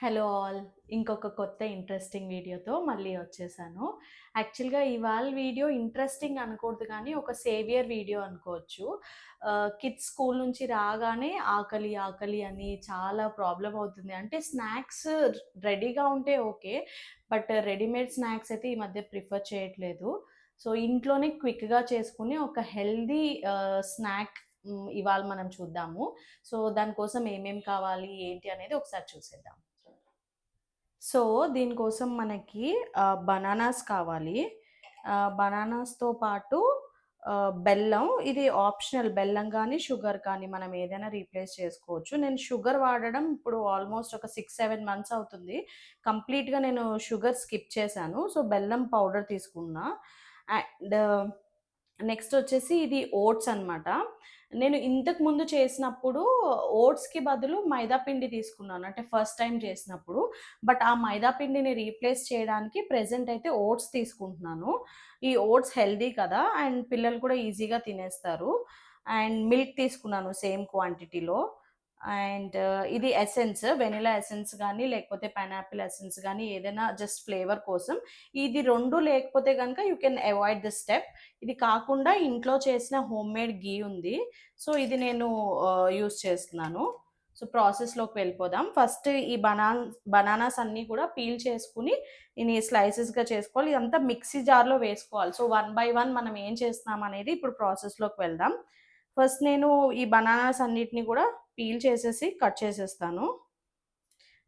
Hello all. ఇంకొక కొత్త interesting వీడియోతో మళ్ళీ వచ్చేసాను. యాక్చువల్‌గా ఇవాళ వీడియో ఇంట్రెస్టింగ్ అనకూడదు కానీ, ఒక సేవియర్ వీడియో అనుకోవచ్చు. కిడ్స్ స్కూల్ నుంచి రాగానే ఆకలి, ఆకలి అని చాలా ప్రాబ్లమ్ అవుతుంది. అంటే స్నాక్స్ రెడీగా ఉంటే ఓకే. బట్ రెడీమేడ్ స్నాక్స్ అయితే ఈ మధ్య ప్రిఫర్ చేయట్లేదు. సో, ఇంట్లోనే క్విక్‌గా చేసుకునే ఒక హెల్తీ స్నాక్ ఇవాళ మనం చూద్దాము. సో, దానికోసం ఏమేం కావాలి, ఏంటి అనేది ఒకసారి చూసేద్దాం. సో, దీనికోసం మనకి బనానాస్ కావాలి. బనానాస్‌తో పాటు బెల్లం. ఇది ఆప్షనల్. బెల్లం గానీ, షుగర్ కానీ మనం ఏదైనా రీప్లేస్ చేసుకోవచ్చు. నేను షుగర్ వాడడం ఇప్పుడు ఆల్మోస్ట్ ఒక 6, 7 మంత్స్ అవుతుంది. కంప్లీట్‌గా నేను షుగర్ స్కిప్ చేశాను. సో, బెల్లం పౌడర్ తీసుకున్నా. అండ్ నెక్స్ట్ వచ్చేసి ఇది ఓట్స్ అనమాట. నేను ఇంతకు ముందు చేసినప్పుడు ఓట్స్‌కి బదులు మైదా పిండి తీసుకున్నాను. అంటే ఫస్ట్ టైమ్ చేసినప్పుడు. బట్ ఆ మైదా పిండిని రీప్లేస్ చేయడానికి ప్రెజెంట్ అయితే ఓట్స్ తీసుకుంటున్నాను. ఈ ఓట్స్ హెల్తీ కదా! అండ్ పిల్లలు కూడా ఈజీగా తినేస్తారు. అండ్ మిల్క్ తీసుకున్నాను సేమ్ క్వాంటిటీలో. అండ్ ఇది ఎసెన్స్, వెనిల్లా ఎసెన్స్ గానీ, లేకపోతే పైనాపిల్ ఎసెన్స్ గానీ ఏదైనా జస్ట్ ఫ్లేవర్ కోసం. ఇది 2 లేకపోతే గనక you can avoid this step. ఇది కాకుండా ఇంట్లో చేసిన హోమ్‌మేడ్ ఘీ ఉంది. సో, ఇది నేను యూజ్ చేస్తున్నాను. సో, ప్రాసెస్‌లోకి వెళ్ళిపోదాం. ఫస్ట్ ఈ బనానాస్ అన్నీ కూడా పీల్ చేసుకొని, ఇని స్లైసెస్‌గా చేసుకోవాలి. ఇదంతా మిక్సీ జార్‌లో వేసుకోవాలి. సో, వన్ బై వన్ మనం ఏం చేస్తున్నాం అనేది ఇప్పుడు ప్రాసెస్‌లోకి వెళ్దాం. ఫస్ట్ నేను ఈ బనానాస్ అన్నిటిని కూడా పీల్ చేసేసి కట్ చేసేస్తాను.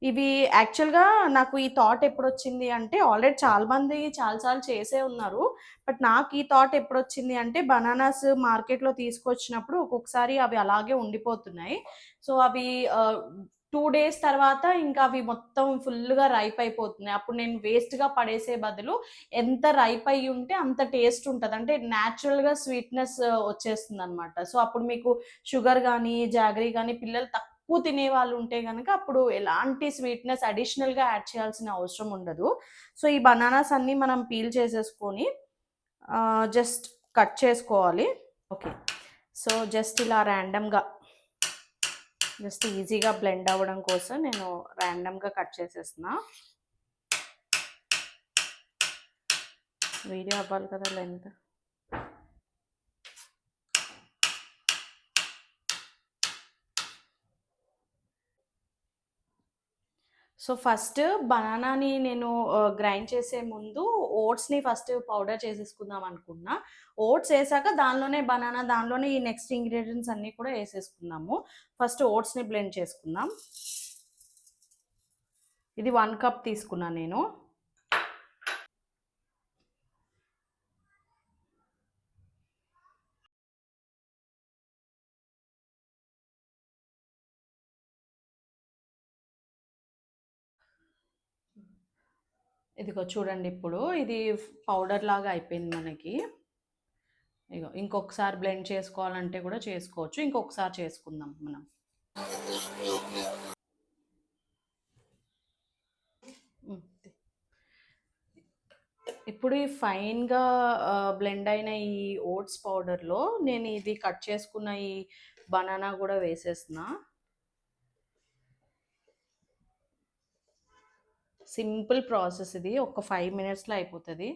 ఇవి యాక్చువల్‌గా నాకు ఈ థాట్ ఎప్పుడొచ్చింది అంటే, ఆల్రెడీ చాలా మంది చాలా సార్లు చేసే ఉన్నారు. బట్ నాకు ఈ థాట్ ఎప్పుడొచ్చింది అంటే, బనానాస్ మార్కెట్‌లో తీసుకొచ్చినప్పుడు ఒక్కొక్కసారి అవి అలాగే ఉండిపోతున్నాయి. సో, అవి 2 డేస్ తర్వాత ఇంకా అవి మొత్తం ఫుల్‌గా రైప్ అయిపోతున్నాయి. అప్పుడు నేను వేస్ట్‌గా పడేసే బదులు ఎంత రైప్ అయ్యుంటే అంత టేస్ట్ ఉంటది. అంటే నేచురల్‌గా స్వీట్‌నెస్ వచ్చేస్తుందనమాట. సో, అప్పుడు మీకు షుగర్ గానీ, జాగరీ గానీ పిల్లలు తక్కువ తినేవాళ్ళు ఉంటే గనక అప్పుడు ఎలాంటి స్వీట్‌నెస్ అడిషనల్‌గా యాడ్ చేయాల్సిన అవసరం ఉండదు. సో, ఈ బనానాస్ అన్నీ మనం పీల్ చేసేసుకొని జస్ట్ కట్ చేసుకోవాలి. ఓకే. సో, జస్ట్ ఇలా ర్యాండమ్‌గా జస్ట్ ఈజీగా బ్లెండ్ అవ్వడం కోసం నేను ర్యాండమ్‌గా కట్ చేసేస్తున్నా. వీడియో అవ్వాలి కదా లెంత్. సో, ఫస్ట్ బనానాని నేను గ్రైండ్ చేసే ముందు ఓట్స్‌ని ఫస్ట్ పౌడర్ చేసేసుకుందాం అనుకున్నా. ఓట్స్ ఏసాక దానిలోనే బనానా, దానిలోనే ఈ నెక్స్ట్ ఇంగ్రీడియెంట్స్ అన్నీ కూడా ఏసేసుకుందాము. ఫస్ట్ ఓట్స్‌ని బ్లెండ్ చేసుకుందాం. ఇది 1 కప్ తీసుకున్నా నేను. ఇదిగో చూడండి ఇప్పుడు ఇది పౌడర్ లాగా అయిపోయింది మనకి. ఇగో ఇంకొకసారి బ్లెండ్ చేసుకోవాలంటే కూడా చేసుకోవచ్చు. ఇంకొకసారి చేసుకుందాం మనం. హ్మ్. ఇప్పుడు ఈ ఫైన్‌గా బ్లెండ్ అయిన ఈ ఓట్స్ పౌడర్‌లో నేను ఇది కట్ చేసుకున్న ఈ బనానా గూడా వేసేస్తున్నా. సింపుల్ ప్రాసెస్ ఇది. ఒక 5 మినిట్స్‌లో అయిపోతది.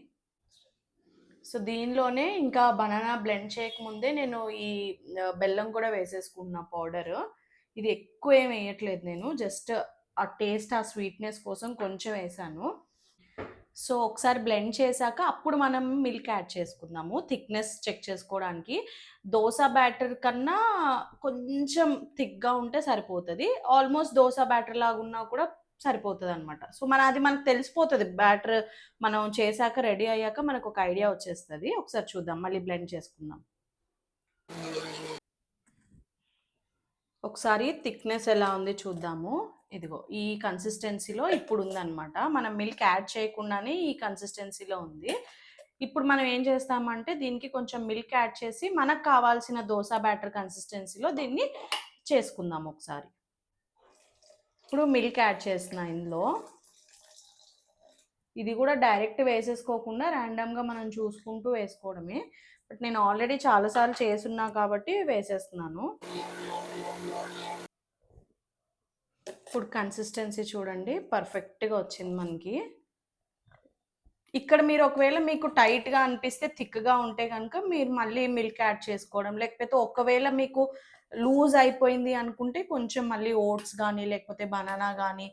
సో, దీనిలోనే ఇంకా బనానా బ్లెండ్ చేయకముందే నేను ఈ బెల్లం కూడా వేసేసుకుంటున్నా పౌడరు. ఇది ఎక్కువ ఏమి వేయట్లేదు నేను. జస్ట్ ఆ టేస్ట్, ఆ స్వీట్‌నెస్ కోసం కొంచెం వేశాను. సో, ఒకసారి బ్లెండ్ చేశాక అప్పుడు మనం మిల్క్ యాడ్ చేసుకుందాము. థిక్‌నెస్ చెక్ చేసుకోవడానికి. దోస బ్యాటర్ కన్నా కొంచెం థిక్‌గా ఉంటే సరిపోతది. ఆల్‌మోస్ట్ దోస బ్యాటర్ లాగున్నా కూడా సరిపోతదనమాట. సో, అది మనకు తెలిసిపోతది. బ్యాటర్ మనం చేశాక రెడీ అయ్యాక మనకొక ఐడియా వచ్చేస్తది. ఒకసారి చూద్దాం. మళ్ళీ బ్లెండ్ చేసుకుందాం. ఒకసారి థిక్‌నెస్ ఎలా ఉంది చూద్దాము. ఇదిగో ఈ కన్సిస్టెన్సీలో ఇప్పుడుందనమాట. మనం మిల్క్ యాడ్ చేయకుండానే ఈ కన్సిస్టెన్సీలో ఉంది. ఇప్పుడు మనం ఏం చేస్తామంటే దీనికి కొంచెం మిల్క్ యాడ్ చేసి మనకు కావాల్సిన దోస బ్యాటర్ కన్సిస్టెన్సీలో దీన్ని చేసుకుందాం ఒకసారి. ఇప్పుడు మిల్క్ యాడ్ చేస్తున్నా ఇందులో. ఇది కూడా డైరెక్ట్ వేసేసుకోకుండా ర్యాండమ్‌గా మనం చూసుకుంటూ వేసుకోవడమే. బట్ నేను ఆల్రెడీ చాలా సార్లు చేసున్నా కాబట్టి వేసేస్తున్నాను. ఇప్పుడు కన్సిస్టెన్సీ చూడండి పర్ఫెక్ట్గా వచ్చింది మనకి. ఇక్కడ మీరు ఒకవేళ మీకు టైట్‌గా అనిపిస్తే థిక్‌గా ఉంటే గనుక మీరు మళ్ళీ మిల్క్ యాడ్ చేసుకోవడం. లేకపోతే ఒకవేళ మీకు లూజ్ అయిపోయింది అనుకుంటే కొంచెం మళ్ళీ ఓట్స్ గానీ, లేకపోతే బనానా గానీ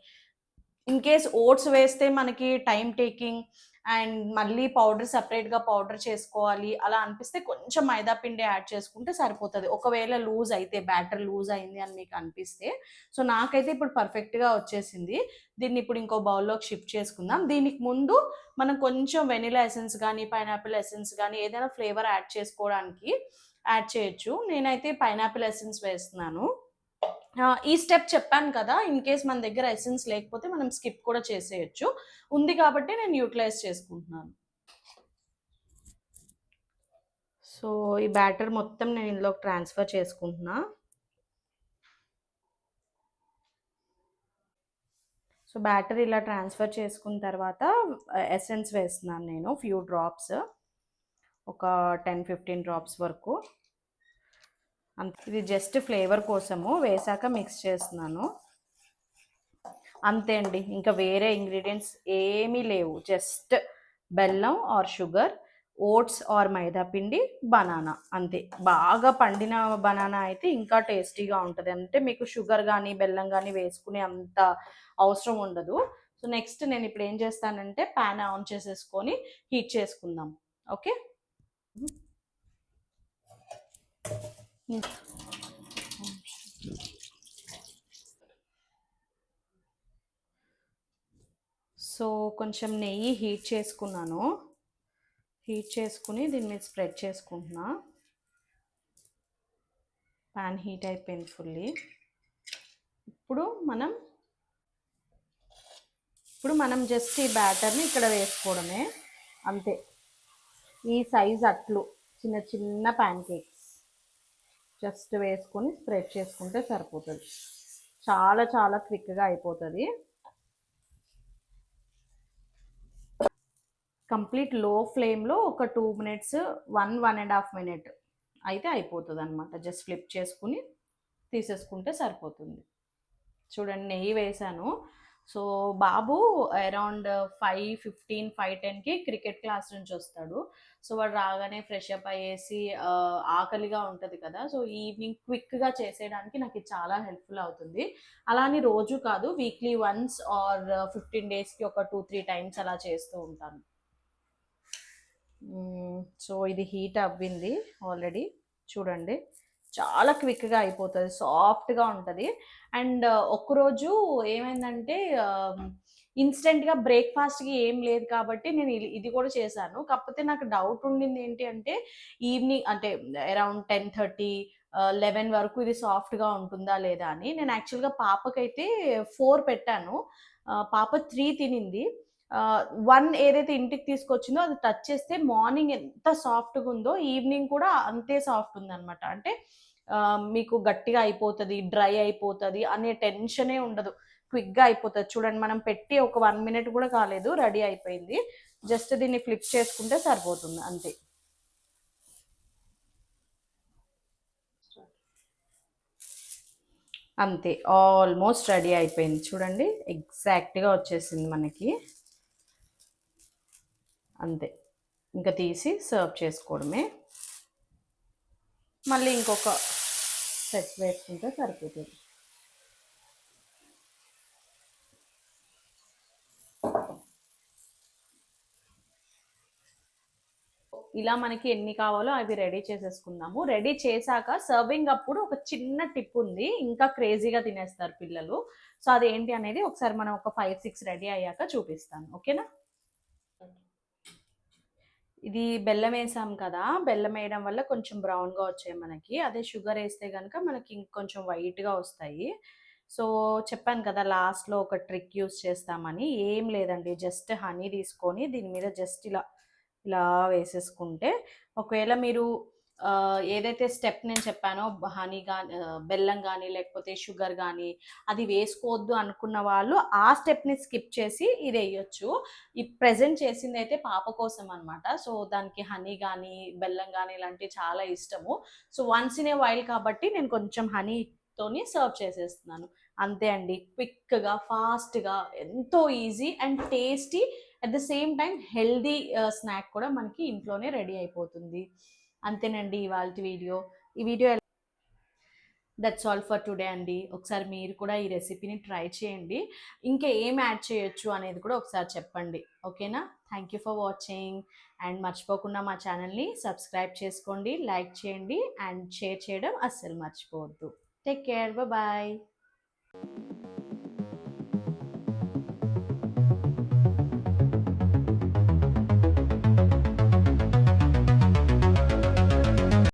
ఇన్ కేస్ ఓట్స్ వేస్తే మనకి టైమ్ టేకింగ్ అండ్ మళ్ళీ పౌడర్ సెపరేట్‌గా పౌడర్ చేసుకోవాలి. అలా అనిపిస్తే కొంచెం మైదా పిండి యాడ్ చేసుకుంటే సరిపోతది. ఒకవేళ లూజ్ అయితే బ్యాటర్ లూజ్ అయింది అని మీకు అనిపిస్తే. సో, నాకైతే ఇప్పుడు పర్ఫెక్ట్‌గా వచ్చేసింది. దీన్ని ఇప్పుడు ఇంకో బౌల్‌లోకి షిఫ్ట్ చేసుకుందాం. దీనికి ముందు మనం కొంచెం వెనిల్లా ఎసెన్స్ గానీ, పైనాపిల్ ఎసెన్స్ గానీ ఏదైనా ఫ్లేవర్ యాడ్ చేసుకోవడానికి యాడ్ చేయొచ్చు. నేనైతే పైనాపిల్ ఎసెన్స్ వేస్తున్నాను. ఈ స్టెప్ చెప్పాను కదా! ఇన్ కేస్ మన దగ్గర ఎసెన్స్ లేకపోతే మనం స్కిప్ కూడా చేసేయొచ్చు. ఉంది కాబట్టి నేను యుటిలైజ్ చేసుకుంటున్నాను. సో, ఈ బ్యాటర్ మొత్తం నేను ఇందులోకి ట్రాన్స్‌ఫర్ చేసుకుంటున్నా. సో, బ్యాటర్ ఇలా ట్రాన్స్‌ఫర్ చేసుకున్న తర్వాత ఎసెన్స్ వేస్తున్నాను నేను ఫ్యూ డ్రాప్స్. ఒక 10, 15 డ్రాప్స్ వరకు. ఇది జస్ట్ ఫ్లేవర్ కోసము వేశాక మిక్స్ చేస్తున్నాను. అంతే అండి. ఇంకా వేరే ఇంగ్రీడియెంట్స్ ఏమీ లేవు. జస్ట్ బెల్లం ఆర్ షుగర్, ఓట్స్ ఆర్ మైదా పిండి, బనానా అంతే. బాగా పండిన బనానా అయితే ఇంకా టేస్టీగా ఉంటది. అంటే మీకు షుగర్ గానీ, బెల్లం గానీ వేసుకునే అంత అవసరం ఉండదు. సో, నెక్స్ట్ నేను ఇప్పుడు ఏం చేస్తానంటే పాన్ ఆన్ చేసేసుకొని హీట్ చేసుకుందాం. ఓకే. సో, కొంచెం నెయ్యి హీట్ చేసుకున్నాను. హీట్ చేసుకుని దీని మీద స్ప్రెడ్ చేసుకుంటున్నా. పాన్ హీట్ అయిపోయింది ఫుల్లీ. ఇప్పుడు మనం జస్ట్ ఈ బ్యాటర్ని ఇక్కడ వేసుకోవడమే. అంతే. ఈ సైజ్ అట్లు చిన్న చిన్న ప్యాన్ కేక్స్ జస్ట్ వేసుకొని స్ప్రెడ్ చేసుకుంటే సరిపోతుంది. చాలా చాలా క్విక్గా అయిపోతుంది. కంప్లీట్ లో ఫ్లేమ్లో ఒక 2 మినిట్స్ 1.5 మినిట్ అయితే అయిపోతుంది అనమాట. జస్ట్ ఫ్లిప్ చేసుకుని తీసేసుకుంటే సరిపోతుంది. చూడండి నెయ్యి వేసాను. సో, బాబు అరౌండ్ 5:15, 5:10కి క్రికెట్ క్లాస్ నుంచి వస్తాడు. సో, వాడు రాగానే ఫ్రెష్ అప్ అయ్యేసి ఆకలిగా ఉంటుంది కదా! సో, ఈవినింగ్ క్విక్‌గా చేసేయడానికి నాకు ఇది చాలా హెల్ప్‌ఫుల్ అవుతుంది. అలా అని రోజు కాదు, వీక్లీ వన్స్ ఆర్ 15 డేస్‌కి ఒక 2, 3 టైమ్స్ అలా చేస్తూ ఉంటాను. సో, ఇది హీట్ అవ్వింది ఆల్రెడీ. చూడండి చాలా క్విక్‌గా అయిపోతది. సాఫ్ట్‌గా ఉంటది. అండ్ ఒక్కరోజు ఏమైందంటే ఇన్‌స్టంట్‌గా బ్రేక్‌ఫాస్ట్‌కి ఏం లేదు కాబట్టి నేను ఇది కూడా చేశాను. కాకపోతే నాకు డౌట్ ఉండింది ఏంటి అంటే ఈవినింగ్ అంటే అరౌండ్ 10:30 11 వరకు ఇది సాఫ్ట్‌గా ఉంటుందా లేదా అని. నేను యాక్చువల్‌గా పాపకైతే 4 పెట్టాను. పాప 3 తినింది. 1 ఏదైతే ఇంటికి తీసుకొచ్చిందో అది టచ్ చేస్తే మార్నింగ్ ఎంత సాఫ్ట్‌గా ఉందో ఈవినింగ్ కూడా అంతే సాఫ్ట్ ఉందనమాట. అంటే మీకు గట్టిగా అయిపోతది, డ్రై అయిపోతది అనే టెన్షనే ఉండదు. క్విక్‌గా అయిపోతది. చూడండి మనం పెట్టి ఒక 1 మినిట్ కూడా కాలేదు రెడీ అయిపోయింది. జస్ట్ దీన్ని ఫ్లిప్ చేసుకుంటే సరిపోతుంది అంతే. అంతే ఆల్మోస్ట్ రెడీ అయిపోయింది. చూడండి ఎగ్జాక్ట్‌గా వచ్చేసింది మనకి. అంతే. ఇంకా తీసి సర్వ్ చేసుకోవడమే. మళ్ళీ ఇంకొక సెట్ వేసుకుంటే సరిపోతుంది. ఇలా మనకి ఎన్ని కావాలో అవి రెడీ చేసేసుకుందాము. రెడీ చేశాక సర్వింగ్ అప్పుడు ఒక చిన్న టిప్ ఉంది. ఇంకా క్రేజీగా తినేస్తారు పిల్లలు. సో, అదేంటి అనేది ఒకసారి మనం ఒక 5, 6 రెడీ అయ్యాక చూపిస్తాను. ఓకేనా? ఇది బెల్లం వేసాం కదా! బెల్లం వేయడం వల్ల కొంచెం బ్రౌన్‌గా వచ్చాయి మనకి. అదే షుగర్ ఏస్తే గనక మనకి ఇంకొంచెం వైట్‌గా వస్తాయి. సో, చెప్పాను కదా! లాస్ట్‌లో ఒక ట్రిక్ యూజ్ చేస్తామని. ఏం లేదండి. జస్ట్ హనీ తీసుకొని దీని మీద జస్ట్ ఇలా వేసేసుకుంటే ఒకవేళ మీరు ఏదైతే స్టెప్ నేను చెప్పానో హనీ గాని బెల్లం గాని, లేకపోతే షుగర్ గాని అది వేసుకోవద్దు అనుకున్న వాళ్ళు ఆ స్టెప్‌ని స్కిప్ చేసి ఇదెయ్యొచ్చు. ఈ ప్రెజెంట్ చేసిందైతే పాప కోసం అనమాట. సో, దానికి హనీ గానీ, బెల్లం గానీ ఇలాంటివి చాలా ఇష్టము. So, once in a while కాబట్టి నేను కొంచెం హనీతోని సర్వ్ చేసేస్తున్నాను. అంతే అండి. క్విక్‌గా, ఫాస్ట్‌గా ఎంతో easy and tasty at the same time healthy snack కూడా మనకి ఇంట్లోనే రెడీ అయిపోతుంది. అంతేనండి ఇవాల్టి వీడియో. ఈ video that's all for today అండి. ఒకసారి మీరు కూడా ఈ రెసిపీని ట్రై చేయండి. ఇంకా ఏం యాడ్ చేయొచ్చు అనేది కూడా ఒకసారి చెప్పండి. ఓకేనా? Thank you for watching. And మర్చిపోకుండా మా ఛానల్‌ని సబ్స్క్రైబ్ చేసుకోండి, లైక్ చేయండి అండ్ షేర్ చేయడం అస్సలు మర్చిపోవద్దు. Take care. బాయ్.